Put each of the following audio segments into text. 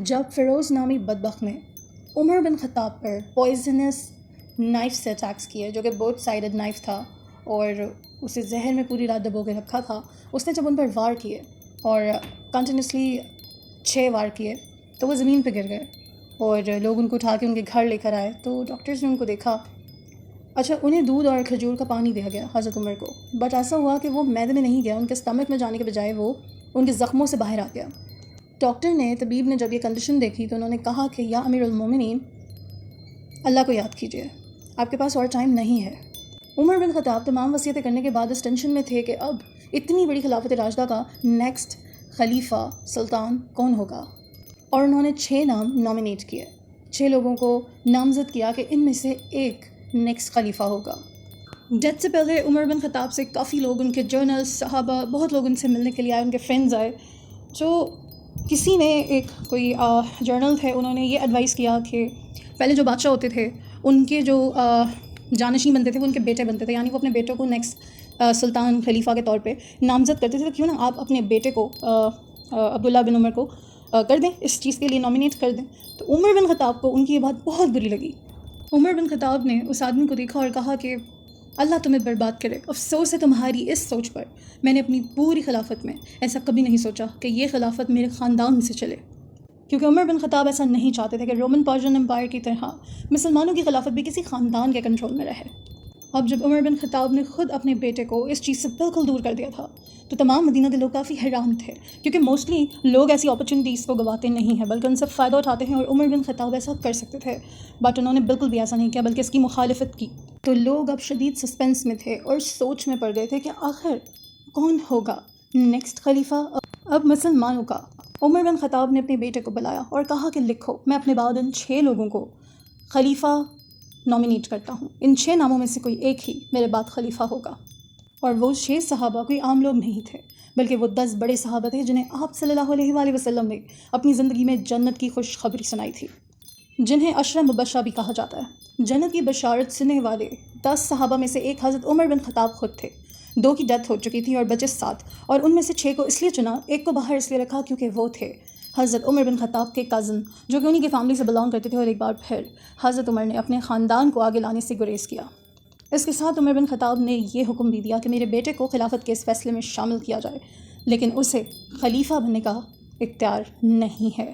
جب فیروز نامی بدبخت نے عمر بن خطاب پر پوائزنس نائف سے اٹیکس کیے، جو کہ بوتھ سائڈڈ نائف تھا اور اسے زہر میں پوری رات دبو کے رکھا تھا، اس نے جب ان پر وار کیے اور کنٹینیوسلی 6 وار کیے تو وہ زمین پہ گر گئے اور لوگ ان کو اٹھا کے ان کے گھر لے کر آئے. تو ڈاکٹرز نے ان کو دیکھا. اچھا، انہیں دودھ اور کھجور کا پانی دیا گیا حضرت عمر کو، بٹ ایسا ہوا کہ وہ معدے میں نہیں گیا، ان کے اسٹمک میں جانے کے بجائے وہ ان کے زخموں سے باہر آ گیا. طبیب نے جب یہ کنڈیشن دیکھی تو انہوں نے کہا کہ یا امیر المومنین، اللہ کو یاد کیجیے، آپ کے پاس اور ٹائم نہیں ہے. عمر بن خطاب تمام وصیتیں کرنے کے بعد اس ٹینشن میں تھے کہ اب اتنی بڑی خلافت راشدہ کا نیکسٹ خلیفہ سلطان کون ہوگا، اور انہوں نے 6 نام نامینیٹ کیے، 6 لوگوں کو نامزد کیا کہ ان میں سے ایک نیکسٹ خلیفہ ہوگا. ڈیتھ سے پہلے عمر بن خطاب سے کافی لوگ، ان کے جرنلز، صحابہ، بہت لوگ ان سے ملنے کے لیے آئے، ان کے فرینڈز آئے. جو کسی نے کوئی جرنل تھے، انہوں نے یہ ایڈوائز کیا کہ پہلے جو بادشاہ ہوتے تھے ان کے جو جانشین بنتے تھے وہ ان کے بیٹے بنتے تھے، یعنی وہ اپنے بیٹوں کو نیکسٹ سلطان خلیفہ کے طور پہ نامزد کرتے تھے. تو کیوں نہ آپ اپنے بیٹے کو عبداللہ بن عمر کو کر دیں، اس چیز کے لیے نامینیٹ کر دیں. تو عمر بن خطاب کو ان کی یہ بات بہت بری لگی. عمر بن خطاب نے اس آدمی کو دیکھا اور کہا کہ اللہ تمہیں برباد کرے، افسوس ہے تمہاری اس سوچ پر. میں نے اپنی پوری خلافت میں ایسا کبھی نہیں سوچا کہ یہ خلافت میرے خاندان سے چلے، کیونکہ عمر بن خطاب ایسا نہیں چاہتے تھے کہ رومن پرشین امپائر کی طرح مسلمانوں کی خلافت بھی کسی خاندان کے کنٹرول میں رہے. اب جب عمر بن خطاب نے خود اپنے بیٹے کو اس چیز سے بالکل دور کر دیا تھا تو تمام مدینہ کے لوگ کافی حیران تھے، کیونکہ موسٹلی لوگ ایسی اپرچونیٹیز کو گواتے نہیں ہیں بلکہ ان سے فائدہ اٹھاتے ہیں، اور عمر بن خطاب ایسا کر سکتے تھے بٹ انہوں نے بالکل بھی ایسا نہیں کیا بلکہ اس کی مخالفت کی. تو لوگ اب شدید سسپینس میں تھے اور سوچ میں پڑ گئے تھے کہ آخر کون ہوگا نیکسٹ خلیفہ اب مسلمانوں کا. عمر بن خطاب نے اپنے بیٹے کو بلایا اور کہا کہ لکھو، میں اپنے بعد ان 6 لوگوں کو خلیفہ نامینیٹ کرتا ہوں، ان 6 ناموں میں سے کوئی ایک ہی میرے بعد خلیفہ ہوگا. اور وہ 6 صحابہ کوئی عام لوگ نہیں تھے بلکہ وہ 10 بڑے صحابہ تھے جنہیں آپ صلی اللہ علیہ وآلہ وسلم نے اپنی زندگی میں جنت کی خوشخبری سنائی تھی، جنہیں عشرہ مبشرہ بھی کہا جاتا ہے. جنت کی بشارت سننے والے 10 صحابہ میں سے ایک حضرت عمر بن خطاب خود تھے. 2 کی ڈیتھ ہو چکی تھی اور بچے 7، اور ان میں سے 6 کو اس لیے چنا، ایک کو باہر اس لیے رکھا کیونکہ وہ تھے حضرت عمر بن خطاب کے کزن، جو کہ انہی کی فیملی سے بلانگ کرتے تھے. اور ایک بار پھر حضرت عمر نے اپنے خاندان کو آگے لانے سے گریز کیا. اس کے ساتھ عمر بن خطاب نے یہ حکم بھی دیا کہ میرے بیٹے کو خلافت کے اس فیصلے میں شامل کیا جائے، لیکن اسے خلیفہ بننے کا اختیار نہیں ہے.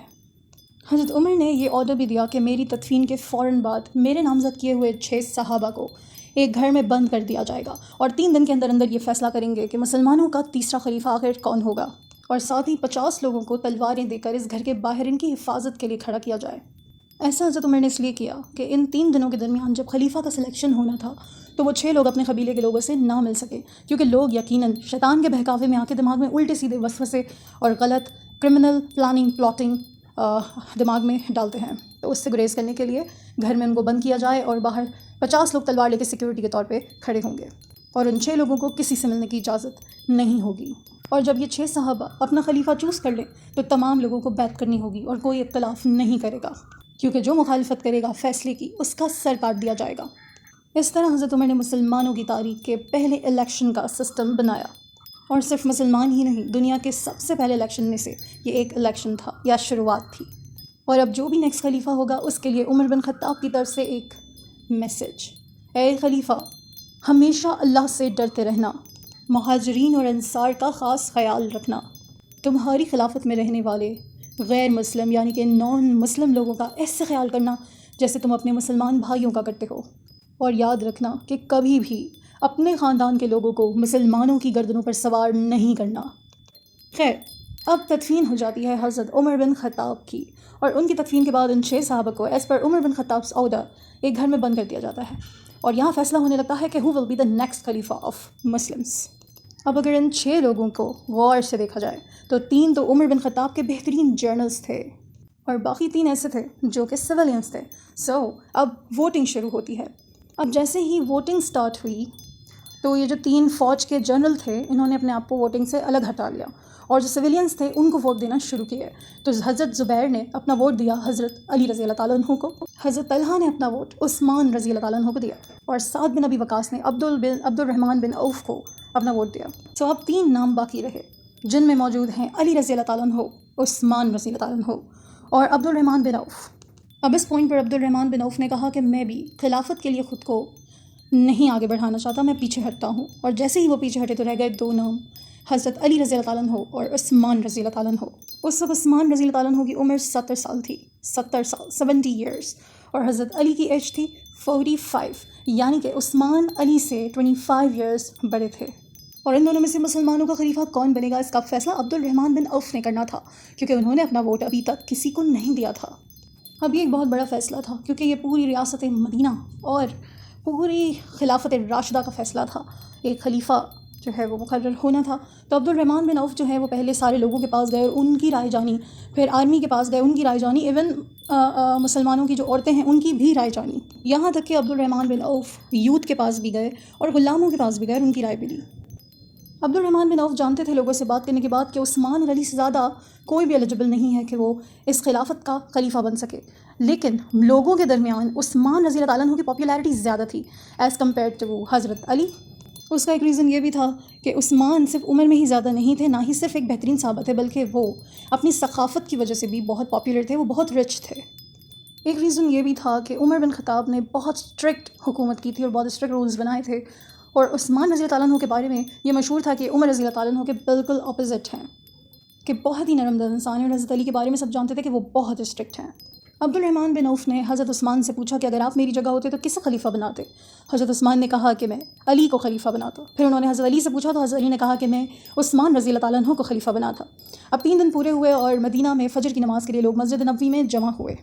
حضرت عمر نے یہ آرڈر بھی دیا کہ میری تدفین کے فوراً بعد میرے نامزد کیے ہوئے 6 صحابہ کو ایک گھر میں بند کر دیا جائے گا، اور 3 دن کے اندر اندر یہ فیصلہ کریں گے کہ مسلمانوں کا تیسرا خلیفہ آخر کون ہوگا، اور ساتھ ہی 50 لوگوں کو تلواریں دے کر اس گھر کے باہر ان کی حفاظت کے لیے کھڑا کیا جائے. ایسا حضرت عمر نے اس لیے کیا کہ ان 3 دنوں کے درمیان جب خلیفہ کا سلیکشن ہونا تھا تو وہ 6 لوگ اپنے قبیلے کے لوگوں سے نہ مل سکے، کیونکہ لوگ یقیناً شیطان کے بہکاوے میں آ کے دماغ میں الٹے سیدھے وسوسے اور غلط کرمنل پلاٹنگ دماغ میں ڈالتے ہیں. تو اس سے گریز کرنے کے لیے گھر میں ان کو بند کیا جائے، اور باہر 50 لوگ تلوار لے کے سیکیورٹی کے طور پہ کھڑے ہوں گے، اور ان 6 لوگوں کو کسی سے ملنے کی اجازت نہیں ہوگی. اور جب یہ 6 صحابہ اپنا خلیفہ چوز کر لیں تو تمام لوگوں کو بیعت کرنی ہوگی اور کوئی اختلاف نہیں کرے گا، کیونکہ جو مخالفت کرے گا فیصلے کی اس کا سر کاٹ دیا جائے گا. اس طرح حضرت عمر نے مسلمانوں کی تاریخ کے پہلے الیکشن کا سسٹم بنایا، اور صرف مسلمان ہی نہیں، دنیا کے سب سے پہلے الیکشن میں سے یہ ایک الیکشن تھا یا شروعات تھی. اور اب جو بھی نیکسٹ خلیفہ ہوگا اس کے لیے عمر بن خطاب کی طرف سے ایک میسج: اے خلیفہ، ہمیشہ اللہ سے ڈرتے رہنا، مہاجرین اور انصار کا خاص خیال رکھنا، تمہاری خلافت میں رہنے والے غیر مسلم یعنی کہ نان مسلم لوگوں کا ایسے خیال کرنا جیسے تم اپنے مسلمان بھائیوں کا کرتے ہو، اور یاد رکھنا کہ کبھی بھی اپنے خاندان کے لوگوں کو مسلمانوں کی گردنوں پر سوار نہیں کرنا. خیر، اب تدفین ہو جاتی ہے حضرت عمر بن خطاب کی، اور ان کی تدفین کے بعد ان 6 صحابہ کو ایز پر عمر بن خطاب's آرڈر ایک گھر میں بند کر دیا جاتا ہے، اور یہاں فیصلہ ہونے لگتا ہے کہ who will be the next خلیفہ آف مسلمس. اب اگر ان 6 لوگوں کو غور سے دیکھا جائے تو 3 تو عمر بن خطاب کے بہترین جرنلز تھے، اور باقی 3 ایسے تھے جو کہ سویلینس تھے. اب ووٹنگ شروع ہوتی ہے. اب جیسے ہی ووٹنگ سٹارٹ ہوئی تو یہ جو 3 فوج کے جنرل تھے انہوں نے اپنے آپ کو ووٹنگ سے الگ ہٹا لیا، اور جو سویلینس تھے ان کو ووٹ دینا شروع کیے. تو حضرت زبیر نے اپنا ووٹ دیا حضرت علی رضی اللہ تعالیٰ عنہ کو، حضرت طلحہ نے اپنا ووٹ عثمان رضی اللہ تعالیٰ عنہ کو دیا، اور سعد بن ابی وقاص نے عبد الرحمن بن عوف کو اپنا ووٹ دیا. اب 3 نام باقی رہے جن میں موجود ہیں علی رضی اللہ تعالیٰ عنہ، عثمان رضی اللہ تعالیٰ عنہ اور عبد الرحمن بن عوف. اب اس پوائنٹ پر عبد الرحمن بن عوف نے کہا کہ میں بھی خلافت کے لیے خود کو نہیں آگے بڑھانا چاہتا، میں پیچھے ہٹتا ہوں. اور جیسے ہی وہ پیچھے ہٹے تو رہ گئے دو نام، حضرت علی رضی اللہ تعالیٰ عنہ اور عثمان رضی اللہ تعالیٰ عنہ. اس وقت عثمان رضی اللہ تعالیٰ عنہ کی عمر 70 سال تھی، 70 سال 70 ایئرس، اور حضرت علی کی ایج تھی 45، یعنی کہ عثمان علی سے 25 ایئرس بڑے تھے. اور ان دونوں میں سے مسلمانوں کا خلیفہ کون بنے گا، اس کا فیصلہ عبد الرحمن بن عوف نے کرنا تھا، کیونکہ انہوں نے اپنا ووٹ ابھی تک کسی کو نہیں دیا تھا. اب یہ ایک بہت بڑا فیصلہ تھا، کیونکہ یہ پوری ریاست مدینہ اور پوری خلافت راشدہ کا فیصلہ تھا. ایک خلیفہ جو ہے وہ مقرر ہونا تھا. تو عبد الرحمن بن عوف جو ہے وہ پہلے سارے لوگوں کے پاس گئے اور ان کی رائے جانی، پھر آرمی کے پاس گئے، ان کی رائے جانی، ایون مسلمانوں کی جو عورتیں ہیں ان کی بھی رائے جانی، یہاں تک کہ عبد الرحمن بن عوف یوتھ کے پاس بھی گئے اور غلاموں کے پاس بھی گئے اور ان کی رائے بھی لی. عبد الرحمن بن عوف جانتے تھے لوگوں سے بات کرنے کے بعد کہ عثمان اور علی سے زیادہ کوئی بھی ایلیجبل نہیں ہے کہ وہ اس خلافت کا خلیفہ بن سکے. لیکن لوگوں کے درمیان عثمان رضی اللہ تعالیٰ عنہ کی پاپولیرٹی زیادہ تھی ایز کمپیئر ٹو حضرت علی. اس کا ایک ریزن یہ بھی تھا کہ عثمان صرف عمر میں ہی زیادہ نہیں تھے، نہ ہی صرف ایک بہترین صحابہ تھے، بلکہ وہ اپنی ثقافت کی وجہ سے بھی بہت پاپولر تھے، وہ بہت رچ تھے. ایک ریزن یہ بھی تھا کہ عمر بن خطاب نے بہت اسٹرکٹ حکومت کی تھی اور بہت اسٹرکٹ رولز بنائے تھے، اور عثمان رضی اللہ تعالیٰ عنہ کے بارے میں یہ مشہور تھا کہ عمر رضی اللہ تعالیٰ عنہ کے بالکل اپوزٹ ہیں، کہ بہت ہی نرم دل انسان ہیں. اور حضرت علی کے بارے میں سب جانتے تھے کہ وہ بہت اسٹرکٹ ہیں. عبد الرحمن بن عوف نے حضرت عثمان سے پوچھا کہ اگر آپ میری جگہ ہوتے تو کسے خلیفہ بناتے؟ حضرت عثمان نے کہا کہ میں علی کو خلیفہ بناتا. پھر انہوں نے حضرت علی سے پوچھا تو حضرت علی نے کہا کہ میں عثمان رضی اللہ تعالیٰ عنہ کو خلیفہ بناتا. اب 3 دن پورے ہوئے اور مدینہ میں فجر کی نماز کے لیے لوگ مسجد نبوی میں جمع ہوئے.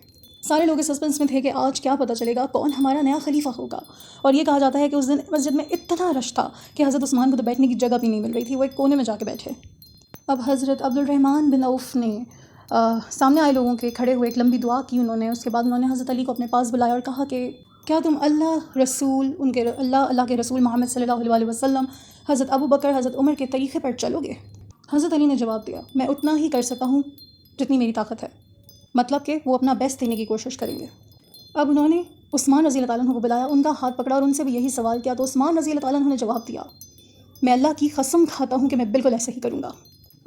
سارے لوگ اس سسپنس میں تھے کہ آج کیا پتہ چلے گا کون ہمارا نیا خلیفہ ہوگا. اور یہ کہا جاتا ہے کہ اس دن مسجد میں اتنا رش تھا کہ حضرت عثمان کو تو بیٹھنے کی جگہ بھی نہیں مل رہی تھی، وہ ایک کونے میں جا کے بیٹھے. اب حضرت عبد الرحمن بن عوف نے سامنے آئے لوگوں کے کھڑے ہوئے ایک لمبی دعا کی انہوں نے. اس کے بعد انہوں نے حضرت علی کو اپنے پاس بلایا اور کہا کہ کیا تم اللہ کے رسول محمد صلی اللہ علیہ وسلم، حضرت ابو بکر، حضرت عمر کے طریقے پر چلو گے؟ حضرت علی نے جواب دیا، میں اتنا ہی کر سکتا ہوں جتنی میری طاقت ہے، مطلب کہ وہ اپنا بیسٹ دینے کی کوشش کریں گے. اب انہوں نے عثمان رضی اللہ تعالیٰ عنہ کو بلایا، ان کا ہاتھ پکڑا اور ان سے بھی یہی سوال کیا. تو عثمان رضی اللہ تعالیٰ عنہ نے جواب دیا، میں اللہ کی قسم کھاتا ہوں کہ میں بالکل ایسے ہی کروں گا.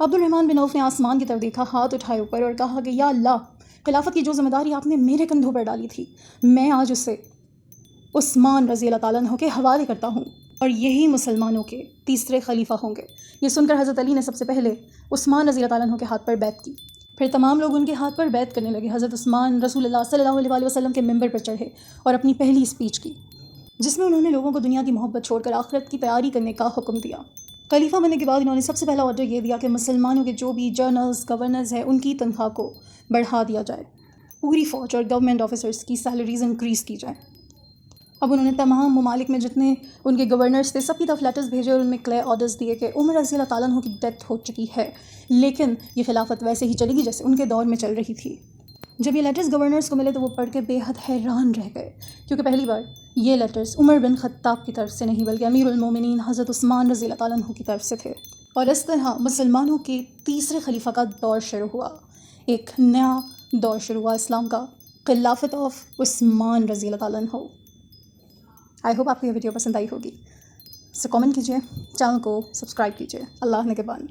عبد الرحمن بن عوف نے آسمان کی طرف دیکھا، ہاتھ اٹھائے اوپر اور کہا کہ یا اللہ، خلافت کی جو ذمہ داری آپ نے میرے کندھوں پر ڈالی تھی، میں آج اسے عثمان رضی اللہ تعالیٰ عنہ کے حوالے کرتا ہوں، اور یہی مسلمانوں کے تیسرے خلیفہ ہوں گے. یہ سن کر حضرت علی نے سب سے پہلے عثمان رضی اللہ تعالیٰ عنہ کے ہاتھ پر بیعت کی. پھر تمام لوگ ان کے ہاتھ پر بیعت کرنے لگے. حضرت عثمان رسول اللہ صلی اللہ علیہ وسلم کے ممبر پر چڑھے اور اپنی پہلی اسپیچ کی، جس میں انہوں نے لوگوں کو دنیا کی محبت چھوڑ کر آخرت کی تیاری کرنے کا حکم دیا. خلیفہ بننے کے بعد انہوں نے سب سے پہلا آرڈر یہ دیا کہ مسلمانوں کے جو بھی جنرلز، گورنرز ہیں، ان کی تنخواہ کو بڑھا دیا جائے، پوری فوج اور گورنمنٹ آفیسرز کی سیلریز انکریز کی جائیں. اب انہوں نے تمام ممالک میں جتنے ان کے گورنرز تھے سب کی طرف لیٹرز بھیجے اور ان میں کلیئر آرڈرز دیے کہ عمر رضی اللہ تعالیٰ عنہ کی ڈیتھ ہو چکی ہے، لیکن یہ خلافت ویسے ہی چلے گی جیسے ان کے دور میں چل رہی تھی. جب یہ لیٹرز گورنرز کو ملے تو وہ پڑھ کے بے حد حیران رہ گئے، کیونکہ پہلی بار یہ لیٹرز عمر بن خطاب کی طرف سے نہیں بلکہ امیر المومنین حضرت عثمان رضی اللہ تعالیٰ عنہ کی طرف سے تھے. اور اس طرح مسلمانوں کے تیسرے خلیفہ کا دور شروع ہوا، ایک نیا دور شروع ہوا اسلام کا، خلافت آف عثمان رضی اللہ تعالیٰ عنہ. آئی ہوپ آپ کو یہ ویڈیو پسند آئی ہوگی. کامنٹ کیجیے، چینل کو سبسکرائب کیجیے. اللہ نگہبان.